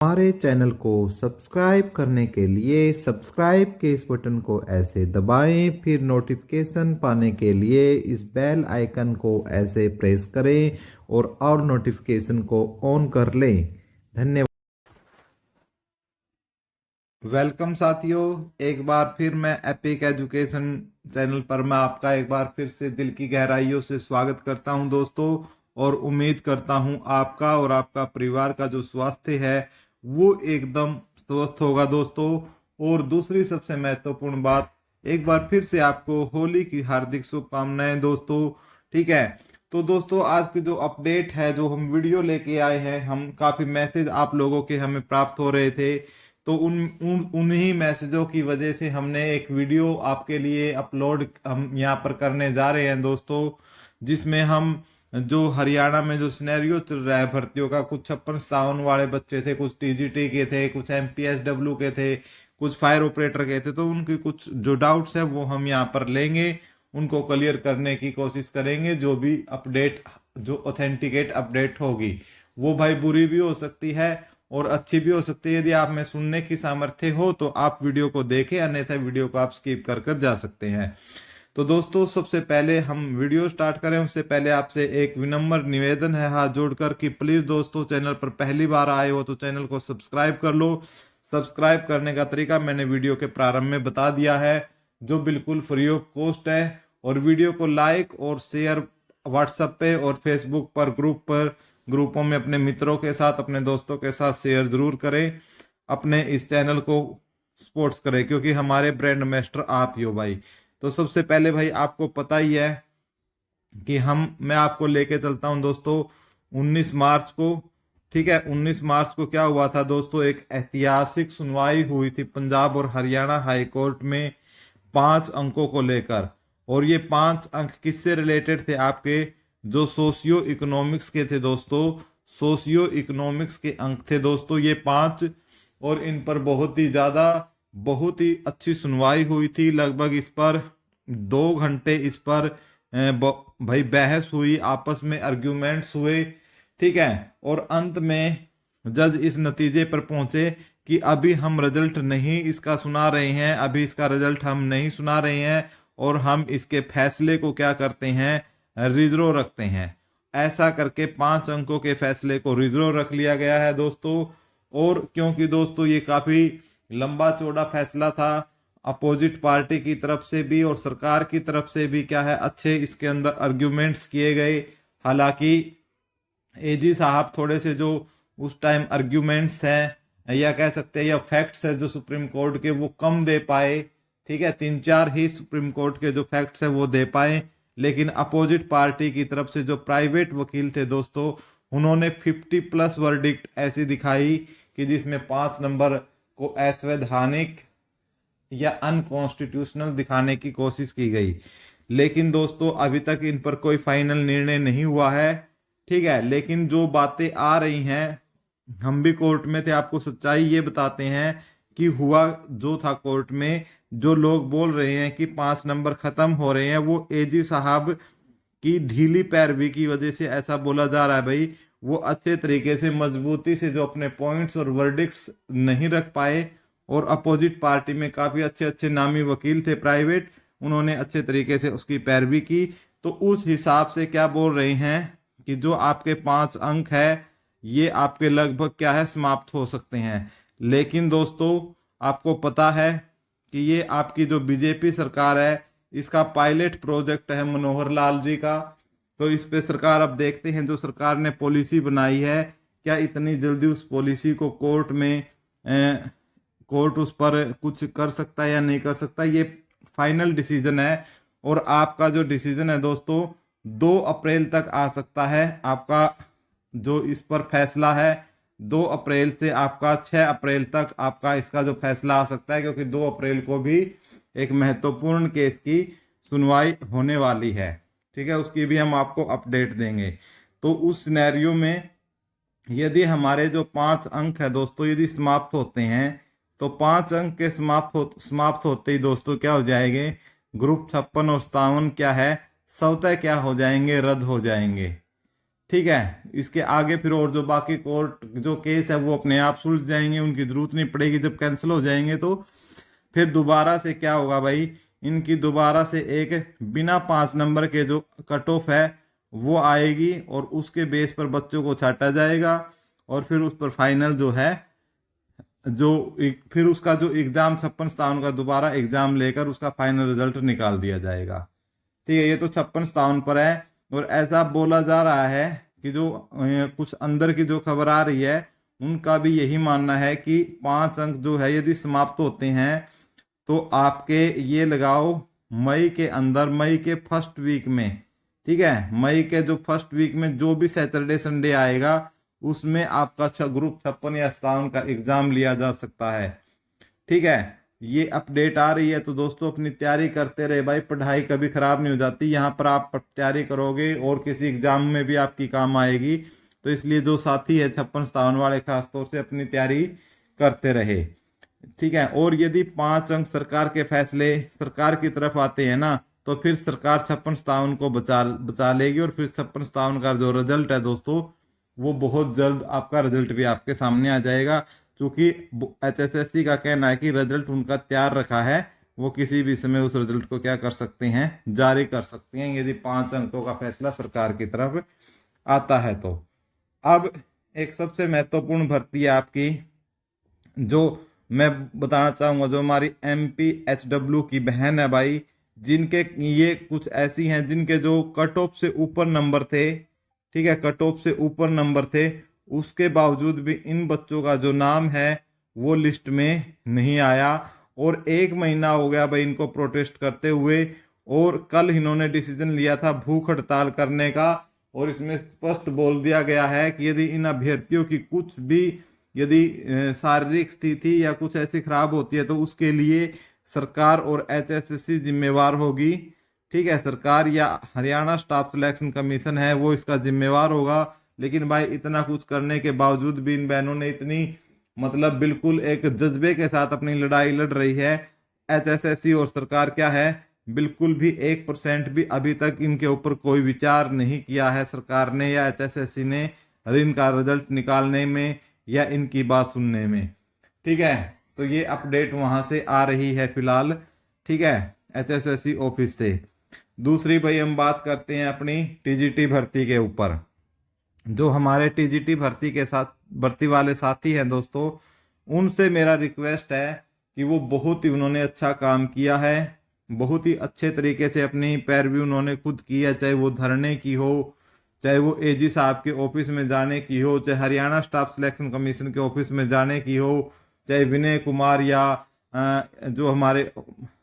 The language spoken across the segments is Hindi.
हमारे चैनल को सब्सक्राइब करने के लिए सब्सक्राइब के इस बटन को ऐसे दबाएं, फिर नोटिफिकेशन पाने के लिए इस बेल आइकन को ऐसे प्रेस करें और नोटिफिकेशन को ऑन कर लें। धन्यवाद। वेलकम साथियों, एक बार फिर मैं एपिक एजुकेशन चैनल पर मैं आपका एक बार फिर से दिल की गहराइयों से स्वागत करता हूं दोस्तों, और उम्मीद करता हूं आपका और आपका परिवार का जो स्वास्थ्य है वो एकदम स्वस्थ होगा दोस्तों। और दूसरी सबसे महत्वपूर्ण बात, एक बार फिर से आपको होली की हार्दिक शुभकामनाएं दोस्तों। ठीक है, तो दोस्तों आज की जो अपडेट है, जो हम वीडियो लेके आए हैं, हम काफी मैसेज आप लोगों के हमें प्राप्त हो रहे थे, तो उन्हीं मैसेजों की वजह से हमने एक वीडियो आपके लिए अपलोड हम यहाँ पर करने जा रहे हैं दोस्तों, जिसमें हम जो हरियाणा में जो सिनेरियो चल रहा है भर्तियों का, कुछ 56-57 वाले बच्चे थे, कुछ टीजीटी के थे, कुछ एमपीएसडब्ल्यू के थे, कुछ फायर ऑपरेटर के थे, तो उनकी कुछ जो डाउट्स है वो हम यहाँ पर लेंगे, उनको क्लियर करने की कोशिश करेंगे। जो भी अपडेट, जो ऑथेंटिकेट अपडेट होगी वो भाई बुरी भी हो सकती है और अच्छी भी हो सकती है। यदि आप में सुनने की सामर्थ्य हो तो आप वीडियो को देखें, अन्यथा वीडियो को आप स्किप कर कर जा सकते हैं। तो दोस्तों सबसे पहले हम वीडियो स्टार्ट करें उससे पहले आपसे एक विनम्र निवेदन है हाथ जोड़कर कि प्लीज दोस्तों, चैनल पर पहली बार आए हो तो चैनल को सब्सक्राइब कर लो। सब्सक्राइब करने का तरीका मैंने वीडियो के प्रारंभ में बता दिया है, जो बिल्कुल फ्री ऑफ कॉस्ट है। और वीडियो को लाइक और शेयर व्हाट्सएप पे और फेसबुक पर ग्रुपों में अपने मित्रों के साथ, अपने दोस्तों के साथ शेयर जरूर करें। अपने इस चैनल को सपोर्ट्स करें, क्योंकि हमारे ब्रांड मास्टर आप ही हो भाई। तो सबसे पहले भाई आपको पता ही है कि मैं आपको लेके चलता हूं दोस्तों 19 मार्च को। ठीक है, 19 मार्च को क्या हुआ था दोस्तों, एक ऐतिहासिक सुनवाई हुई थी पंजाब और हरियाणा हाई कोर्ट में 5 अंकों को लेकर। और ये 5 अंक किससे रिलेटेड थे? आपके जो सोशियो इकोनॉमिक्स के थे दोस्तों, सोशियो इकोनॉमिक्स के अंक थे दोस्तों ये 5। और इन पर बहुत ही अच्छी सुनवाई हुई थी। लगभग इस पर 2 घंटे इस पर भाई बहस हुई, आपस में आर्ग्यूमेंट्स हुए। ठीक है, और अंत में जज इस नतीजे पर पहुंचे कि अभी हम रिजल्ट नहीं इसका सुना रहे हैं, अभी इसका रिजल्ट हम नहीं सुना रहे हैं, और हम इसके फैसले को क्या करते हैं, रिजर्व रखते हैं। ऐसा करके 5 अंकों के फैसले को रिजर्व रख लिया गया है दोस्तों। और क्योंकि दोस्तों ये काफी लंबा चौड़ा फैसला था, अपोजिट पार्टी की तरफ से भी और सरकार की तरफ से भी क्या है, अच्छे इसके अंदर आर्ग्यूमेंट्स किए गए। हालांकि एजी साहब थोड़े से जो उस टाइम आर्ग्यूमेंट्स हैं या कह सकते हैं या फैक्ट्स है जो सुप्रीम कोर्ट के, वो कम दे पाए। ठीक है, 3-4 ही सुप्रीम कोर्ट के जो फैक्ट्स है वो दे पाए। लेकिन अपोजिट पार्टी की तरफ से जो प्राइवेट वकील थे दोस्तों, उन्होंने 50+ वर्डिक्ट ऐसी दिखाई कि जिसमें 5 नंबर को असंवैधानिक या अनकॉन्स्टिट्यूशनल दिखाने की कोशिश की गई। लेकिन दोस्तों अभी तक इन पर कोई फाइनल निर्णय नहीं हुआ है। ठीक है, लेकिन जो बातें आ रही हैं, हम भी कोर्ट में थे, आपको सच्चाई ये बताते हैं कि हुआ जो था कोर्ट में, जो लोग बोल रहे हैं कि 5 नंबर खत्म हो रहे हैं, वो एजी साहब की ढीली पैरवी की वजह से ऐसा बोला जा रहा है भाई। वो अच्छे तरीके से मजबूती से जो अपने पॉइंट्स और वर्डिक्ट्स नहीं रख पाए, और अपोजिट पार्टी में काफी अच्छे अच्छे नामी वकील थे प्राइवेट, उन्होंने अच्छे तरीके से उसकी पैरवी की। तो उस हिसाब से क्या बोल रहे हैं कि जो आपके 5 अंक है ये आपके लगभग क्या है, समाप्त हो सकते हैं। लेकिन दोस्तों आपको पता है कि ये आपकी जो बीजेपी सरकार है, इसका पायलट प्रोजेक्ट है मनोहर लाल जी का। तो इस पे सरकार अब देखते हैं, जो सरकार ने पॉलिसी बनाई है, क्या इतनी जल्दी उस पॉलिसी को कोर्ट उस पर कुछ कर सकता है या नहीं कर सकता, ये फाइनल डिसीजन है। और आपका जो डिसीजन है दोस्तों 2 अप्रैल तक आ सकता है। आपका जो इस पर फैसला है 2 अप्रैल से आपका 6 अप्रैल तक आपका इसका जो फैसला आ सकता है, क्योंकि 2 अप्रैल को भी एक महत्वपूर्ण केस की सुनवाई होने वाली है। ठीक है, उसकी भी हम आपको अपडेट देंगे। तो उस सिनेरियो में यदि हमारे जो 5 अंक है दोस्तों यदि समाप्त होते हैं, तो 5 अंक के समाप्त होते ही दोस्तों क्या हो जाएंगे, ग्रुप 56 और 57 क्या है, स्वतः क्या हो जाएंगे, रद्द हो जाएंगे। ठीक है। इसके आगे फिर और जो बाकी कोर्ट जो केस है वो अपने आप सुलझ जाएंगे, उनकी जरूरत नहीं पड़ेगी। जब कैंसिल हो जाएंगे तो फिर दोबारा से क्या होगा भाई, इनकी दोबारा से एक बिना 5 नंबर के जो कट ऑफ है वो आएगी और उसके बेस पर बच्चों को छांटा जाएगा और फिर उस पर फाइनल जो है फिर उसका जो एग्जाम 56-57 का दोबारा एग्जाम लेकर उसका फाइनल रिजल्ट निकाल दिया जाएगा। ठीक है, ये तो 56-57 पर है। और ऐसा बोला जा रहा है कि जो कुछ अंदर की जो खबर आ रही है उनका भी यही मानना है कि 5 अंक जो है यदि समाप्त होते हैं तो आपके ये लगाओ मई के अंदर, मई के फर्स्ट वीक में, ठीक है, मई के जो फर्स्ट वीक में जो भी सैटरडे संडे आएगा उसमें आपका ग्रुप 56 या 57 का एग्जाम लिया जा सकता है। ठीक है, ये अपडेट आ रही है तो दोस्तों अपनी तैयारी करते रहे भाई, पढ़ाई कभी खराब नहीं हो जाती। यहाँ पर आप तैयारी करोगे और किसी एग्जाम में भी आपकी काम आएगी। तो इसलिए जो साथी है 56-57 वाले खासतौर से अपनी तैयारी करते रहे। ठीक है, और यदि 5 अंक सरकार के फैसले सरकार की तरफ आते हैं ना तो फिर सरकार 56-57 को बचा लेगी और फिर 56-57 का जो रिजल्ट है दोस्तों वो बहुत जल्द आपका रिजल्ट भी आपके सामने आ जाएगा। क्योंकि HSSC का कहना है कि रिजल्ट उनका तैयार रखा है, वो किसी भी समय उस रिजल्ट को क्या कर सकते हैं, जारी कर सकते हैं यदि 5 अंकों का फैसला सरकार की तरफ आता है तो। अब एक सबसे महत्वपूर्ण भर्ती है आपकी जो मैं बताना चाहूंगा, जो हमारी MPHW की बहन है भाई, जिनके ये कुछ ऐसी हैं जिनके जो कट ऑफ से ऊपर नंबर थे, ठीक है, कट ऑफ से ऊपर नंबर थे, उसके बावजूद भी इन बच्चों का जो नाम है वो लिस्ट में नहीं आया। और 1 महीना हो गया भाई इनको प्रोटेस्ट करते हुए, और कल इन्होंने डिसीजन लिया था भूख हड़ताल करने का। और इसमें स्पष्ट बोल दिया गया है कि यदि इन अभ्यर्थियों की कुछ भी यदि शारीरिक स्थिति या कुछ ऐसी खराब होती है तो उसके लिए सरकार और HSSC जिम्मेवार होगी। ठीक है, सरकार या हरियाणा स्टाफ सिलेक्शन कमीशन है वो इसका जिम्मेवार होगा। लेकिन भाई इतना कुछ करने के बावजूद भी इन बहनों ने इतनी मतलब बिल्कुल एक जज्बे के साथ अपनी लड़ाई लड़ रही है। HSSC और सरकार क्या है, बिल्कुल भी 1% भी अभी तक इनके ऊपर कोई विचार नहीं किया है सरकार ने या HSSC ने इनका रिजल्ट निकालने में या इनकी बात सुनने में। ठीक है, तो ये अपडेट वहां से आ रही है फिलहाल, ठीक है, HSSC ऑफिस से। दूसरी भाई हम बात करते हैं अपनी TGT भर्ती के ऊपर। जो हमारे TGT भर्ती के साथ भर्ती वाले साथी हैं दोस्तों, उनसे मेरा रिक्वेस्ट है कि वो बहुत ही उन्होंने अच्छा काम किया है, बहुत ही अच्छे तरीके से अपनी पैरवी उन्होंने खुद की है, चाहे वो धरने की हो, चाहे वो AG साहब के ऑफिस में जाने की हो, चाहे हरियाणा स्टाफ सिलेक्शन कमीशन के ऑफिस में जाने की हो, चाहे विनय कुमार या जो हमारे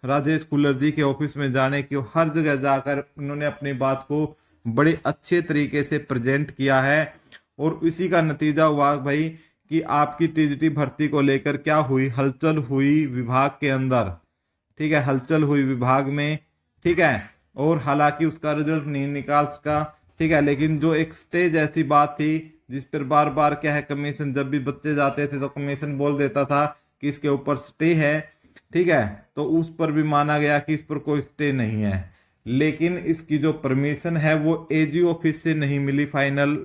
राजेश कुल्लर जी के ऑफिस में जाने की हो, हर जगह जाकर उन्होंने अपनी बात को बड़े अच्छे तरीके से प्रेजेंट किया है। और इसी का नतीजा हुआ भाई कि आपकी TGT भर्ती को लेकर क्या हुई, हलचल हुई विभाग के अंदर। ठीक है, हलचल हुई विभाग में। ठीक है, और हालांकि उसका रिजल्ट नहीं निकाल सका। ठीक है, लेकिन जो एक स्टेज ऐसी बात थी जिस पर बार बार क्या है कमीशन जब भी बच्चे जाते थे तो कमीशन बोल देता था कि इसके ऊपर स्टे है। ठीक है, तो उस पर भी माना गया कि इस पर कोई स्टे नहीं है, लेकिन इसकी जो परमिशन है वो AG ऑफिस से नहीं मिली फाइनल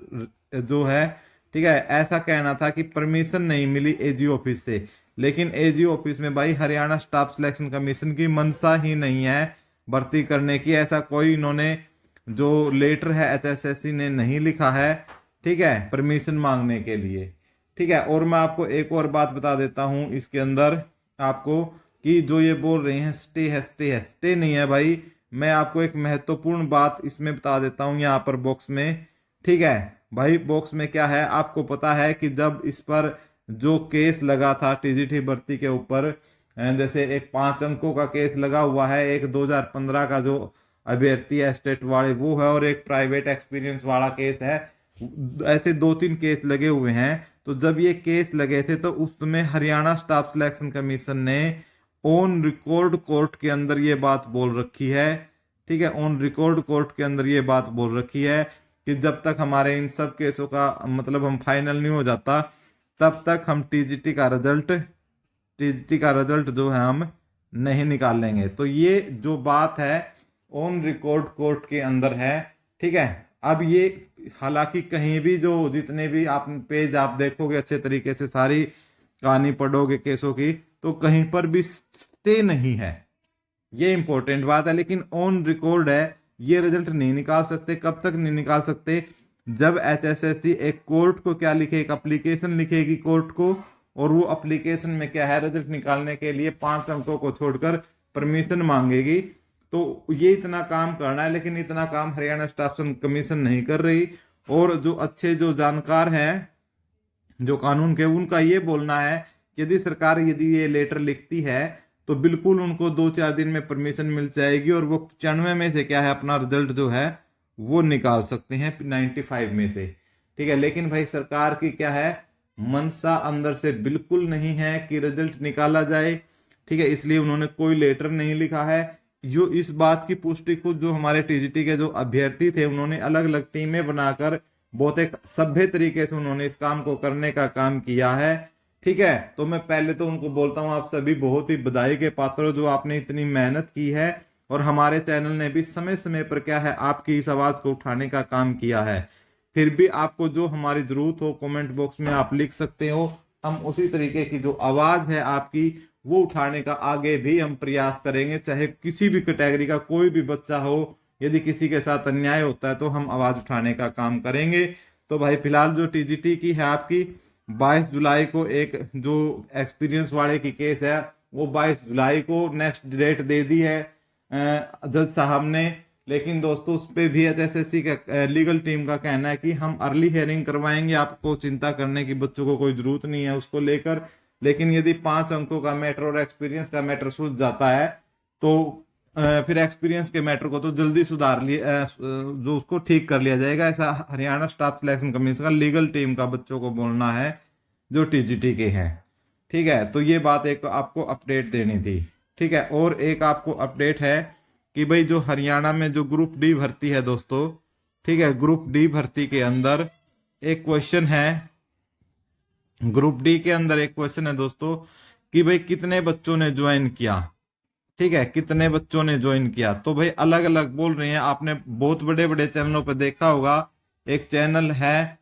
जो है। ठीक है, ऐसा कहना था कि परमिशन नहीं मिली AG ऑफिस से, लेकिन AG ऑफिस में भाई हरियाणा स्टाफ सिलेक्शन कमीशन की मनसा ही नहीं है भर्ती करने की। ऐसा कोई इन्होंने जो लेटर है HSSC ने नहीं लिखा है, ठीक है, परमिशन मांगने के लिए। ठीक है, और मैं आपको एक और बात बता देता हूं इसके अंदर आपको कि जो ये बोल रहे हैं स्टे है, स्टे है, स्टे नहीं है भाई। मैं आपको एक महत्वपूर्ण बात इसमें बता देता हूं यहाँ पर बॉक्स में। ठीक है भाई, बॉक्स में क्या है आपको पता है कि जब इस पर जो केस लगा था TGT भर्ती के ऊपर, जैसे एक 5 अंकों का केस लगा हुआ है, एक 2015 का जो अभ्यर्थी है स्टेट वाले वो है, और एक प्राइवेट एक्सपीरियंस वाला केस है। ऐसे 2-3 केस लगे हुए हैं। तो जब ये केस लगे थे तो उसमें हरियाणा स्टाफ सिलेक्शन कमीशन ने ऑन रिकॉर्ड कोर्ट के अंदर ये बात बोल रखी है। ठीक है, ऑन रिकॉर्ड कोर्ट के अंदर ये बात बोल रखी है कि जब तक हमारे इन सब केसों का मतलब हम फाइनल नहीं हो जाता तब तक हम TGT का रिजल्ट जो है हम नहीं निकाल लेंगे। तो ये जो बात है ऑन रिकॉर्ड कोर्ट के अंदर है। ठीक है, अब ये हालांकि कहीं भी जो जितने भी आप पेज आप देखोगे अच्छे तरीके से, सारी कहानी पढ़ोगे केसों की, तो कहीं पर भी स्टे नहीं है, ये इंपॉर्टेंट बात है। लेकिन ऑन रिकॉर्ड है, ये रिजल्ट नहीं निकाल सकते। कब तक नहीं निकाल सकते? जब HSSC एक कोर्ट को क्या लिखे, एक एप्लीकेशन लिखेगी कोर्ट को, और वो एप्लीकेशन में क्या है, रिजल्ट निकालने के लिए 5 अंकों को छोड़कर परमिशन मांगेगी। तो ये इतना काम करना है, लेकिन इतना काम हरियाणा स्टाफ सिलेक्शन कमीशन नहीं कर रही। और जो अच्छे जो जानकार हैं जो कानून के, उनका ये बोलना है कि यदि सरकार यदि ये लेटर लिखती है तो बिल्कुल उनको 2-4 दिन में परमिशन मिल जाएगी, और वो 95 में से क्या है अपना रिजल्ट जो है वो निकाल सकते हैं 95 में से। ठीक है, लेकिन भाई सरकार की क्या है, मनसा अंदर से बिल्कुल नहीं है कि रिजल्ट निकाला जाए। ठीक है, इसलिए उन्होंने कोई लेटर नहीं लिखा है। जो इस बात की पुष्टि खुद जो हमारे TGT के जो अभ्यर्थी थे, उन्होंने अलग अलग टीमें बनाकर बहुत एक सभ्य तरीके से उन्होंने इस काम को करने का काम किया है। ठीक है, तो मैं पहले तो उनको बोलता हूँ आप सभी बहुत ही बधाई के पात्र हो, जो आपने इतनी मेहनत की है, और हमारे चैनल ने भी समय समय पर क्या है आपकी इस आवाज को उठाने का काम किया है। फिर भी आपको जो हमारी जरूरत हो कमेंट बॉक्स में आप लिख सकते हो, हम उसी तरीके की जो आवाज है आपकी वो उठाने का आगे भी हम प्रयास करेंगे। चाहे किसी भी कैटेगरी का कोई भी बच्चा हो, यदि किसी के साथ अन्याय होता है तो हम आवाज उठाने का काम करेंगे। तो भाई फिलहाल जो TGT की है आपकी 22 जुलाई को एक जो एक्सपीरियंस वाले की केस है, वो 22 जुलाई को नेक्स्ट डेट दे दी है जज साहब ने। लेकिन दोस्तों उस पर भी HSSC का लीगल टीम का कहना है कि हम अर्ली हियरिंग करवाएंगे, आपको चिंता करने की बच्चों को कोई जरूरत नहीं है उसको लेकर। लेकिन यदि 5 अंकों का मैटर और एक्सपीरियंस का मैटर सुलझ जाता है तो फिर एक्सपीरियंस के मैटर को तो जल्दी सुधार लिया जो उसको ठीक कर लिया जाएगा, ऐसा हरियाणा स्टाफ सिलेक्शन कमीशन का लीगल टीम का बच्चों को बोलना है जो TGT के हैं। ठीक है, तो ये बात एक आपको अपडेट देनी थी। ठीक है, और एक आपको अपडेट है कि भाई जो हरियाणा में जो ग्रुप डी भर्ती है दोस्तों, ठीक है, ग्रुप डी भर्ती के अंदर एक क्वेश्चन है, ग्रुप डी के अंदर एक क्वेश्चन है दोस्तों कि भाई कितने बच्चों ने ज्वाइन किया। ठीक है, कितने बच्चों ने ज्वाइन किया, तो भाई अलग अलग बोल रहे हैं। आपने बहुत बड़े बड़े चैनलों पर देखा होगा, एक चैनल है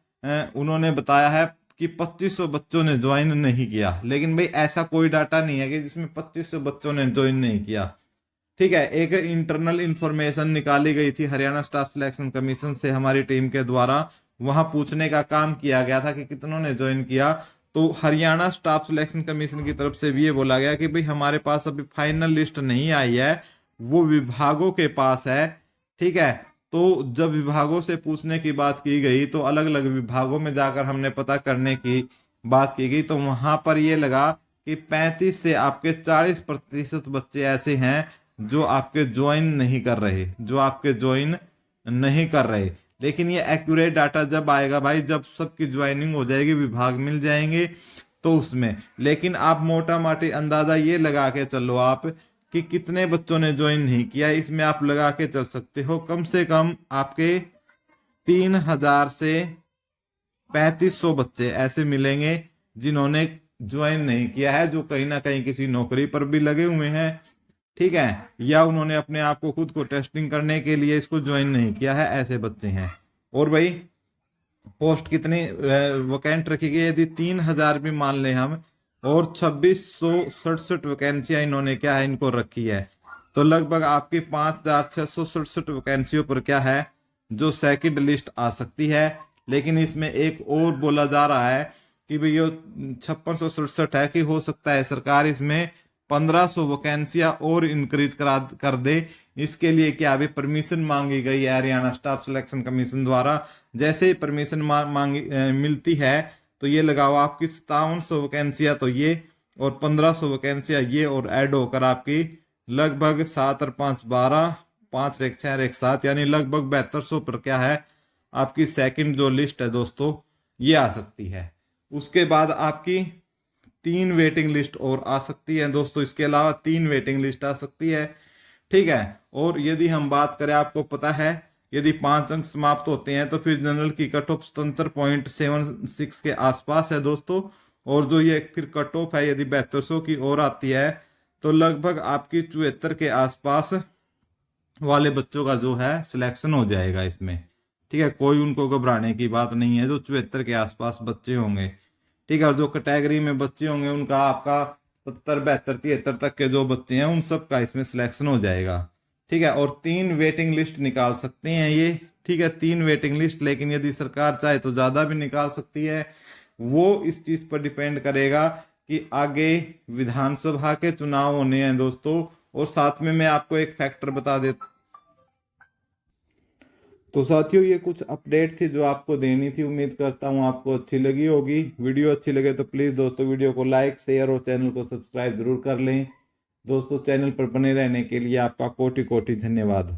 उन्होंने बताया है कि 2500 बच्चों ने ज्वाइन नहीं किया। लेकिन भाई ऐसा कोई डाटा नहीं है कि जिसमें 2500 बच्चों ने ज्वाइन नहीं किया। ठीक है, एक इंटरनल इंफॉर्मेशन निकाली गई थी हरियाणा स्टाफ सिलेक्शन कमीशन से हमारी टीम के द्वारा, वहां पूछने का काम किया गया था कि कितनों ने ज्वाइन किया। तो हरियाणा स्टाफ सिलेक्शन कमीशन की तरफ से भी ये बोला गया कि भाई हमारे पास अभी फाइनल लिस्ट नहीं आई है, वो विभागों के पास है। ठीक है, तो जब विभागों से पूछने की बात की गई तो अलग अलग विभागों में जाकर हमने पता करने की बात की गई, तो वहां पर ये लगा कि 35 से आपके 40% बच्चे ऐसे हैं जो आपके ज्वाइन नहीं कर रहे, जो आपके ज्वाइन नहीं कर रहे। लेकिन ये एक्यूरेट डाटा जब आएगा भाई, जब सबकी ज्वाइनिंग हो जाएगी, विभाग मिल जाएंगे तो उसमें। लेकिन आप मोटा माटी अंदाजा ये लगा के चलो आप कि कितने बच्चों ने ज्वाइन नहीं किया, इसमें आप लगा के चल सकते हो कम से कम आपके 3000 से 3500 बच्चे ऐसे मिलेंगे जिन्होंने ज्वाइन नहीं किया है, जो कहीं ना कहीं किसी नौकरी पर भी लगे हुए हैं। ठीक है, या उन्होंने अपने आप को खुद को टेस्टिंग करने के लिए इसको ज्वाइन नहीं किया है, ऐसे बच्चे हैं। और भाई पोस्ट कितनी वैकेंट रखी गई, यदि 3000 भी मान ले हम, और 2667 वैकेंसियां इन्होंने क्या है इनको रखी है, तो लगभग आपकी 5667 वैकेंसियों पर क्या है जो सेकंड लिस्ट आ सकती है। लेकिन इसमें एक और बोला जा रहा है कि भाई ये 5667 है कि हो सकता है सरकार इसमें 1500 वैकेंसियां और इंक्रीज कर दे। इसके लिए क्या अभी परमिशन मांगी गई है हरियाणा स्टाफ सिलेक्शन कमीशन द्वारा। जैसे ही परमिशन मांगी मिलती है तो ये लगाओ आपकी 5700 वैकेंसियां तो ये, और 1500 वैकेंसियां ये, और ऐड होकर आपकी लगभग 7 और 5 12, 5 और 1 6 और 1 7, यानी लगभग 7200 पर क्या है आपकी सेकंड जो लिस्ट है दोस्तों ये आ सकती है। उसके बाद आपकी 3 वेटिंग लिस्ट और आ सकती है दोस्तों, इसके अलावा 3 वेटिंग लिस्ट आ सकती है। ठीक है, और यदि हम बात करें, आपको पता है यदि 5 अंक समाप्त होते हैं तो फिर जनरल की कट ऑफ 77.76 के आसपास है दोस्तों। और जो ये फिर कट ऑफ है यदि 7200 की ओर आती है तो लगभग आपकी 74 के आसपास वाले बच्चों का जो है सिलेक्शन हो जाएगा इसमें। ठीक है, कोई उनको घबराने की बात नहीं है। जो 74 के आसपास बच्चे होंगे, ठीक है, और जो कैटेगरी में बच्चे होंगे उनका आपका 70 72 73 तक के जो बच्चे हैं उन सब का इसमें सिलेक्शन हो जाएगा। ठीक है, और 3 वेटिंग लिस्ट निकाल सकते हैं ये। ठीक है, 3 वेटिंग लिस्ट, लेकिन यदि सरकार चाहे तो ज्यादा भी निकाल सकती है। वो इस चीज पर डिपेंड करेगा कि आगे विधानसभा के चुनाव होने हैं दोस्तों। और साथ में मैं आपको एक फैक्टर बता देता। तो साथियों, ये कुछ अपडेट थी जो आपको देनी थी। उम्मीद करता हूँ आपको अच्छी लगी होगी। वीडियो अच्छी लगे तो प्लीज़ दोस्तों वीडियो को लाइक शेयर और चैनल को सब्सक्राइब जरूर कर लें। दोस्तों, चैनल पर बने रहने के लिए आपका कोटि कोटि धन्यवाद।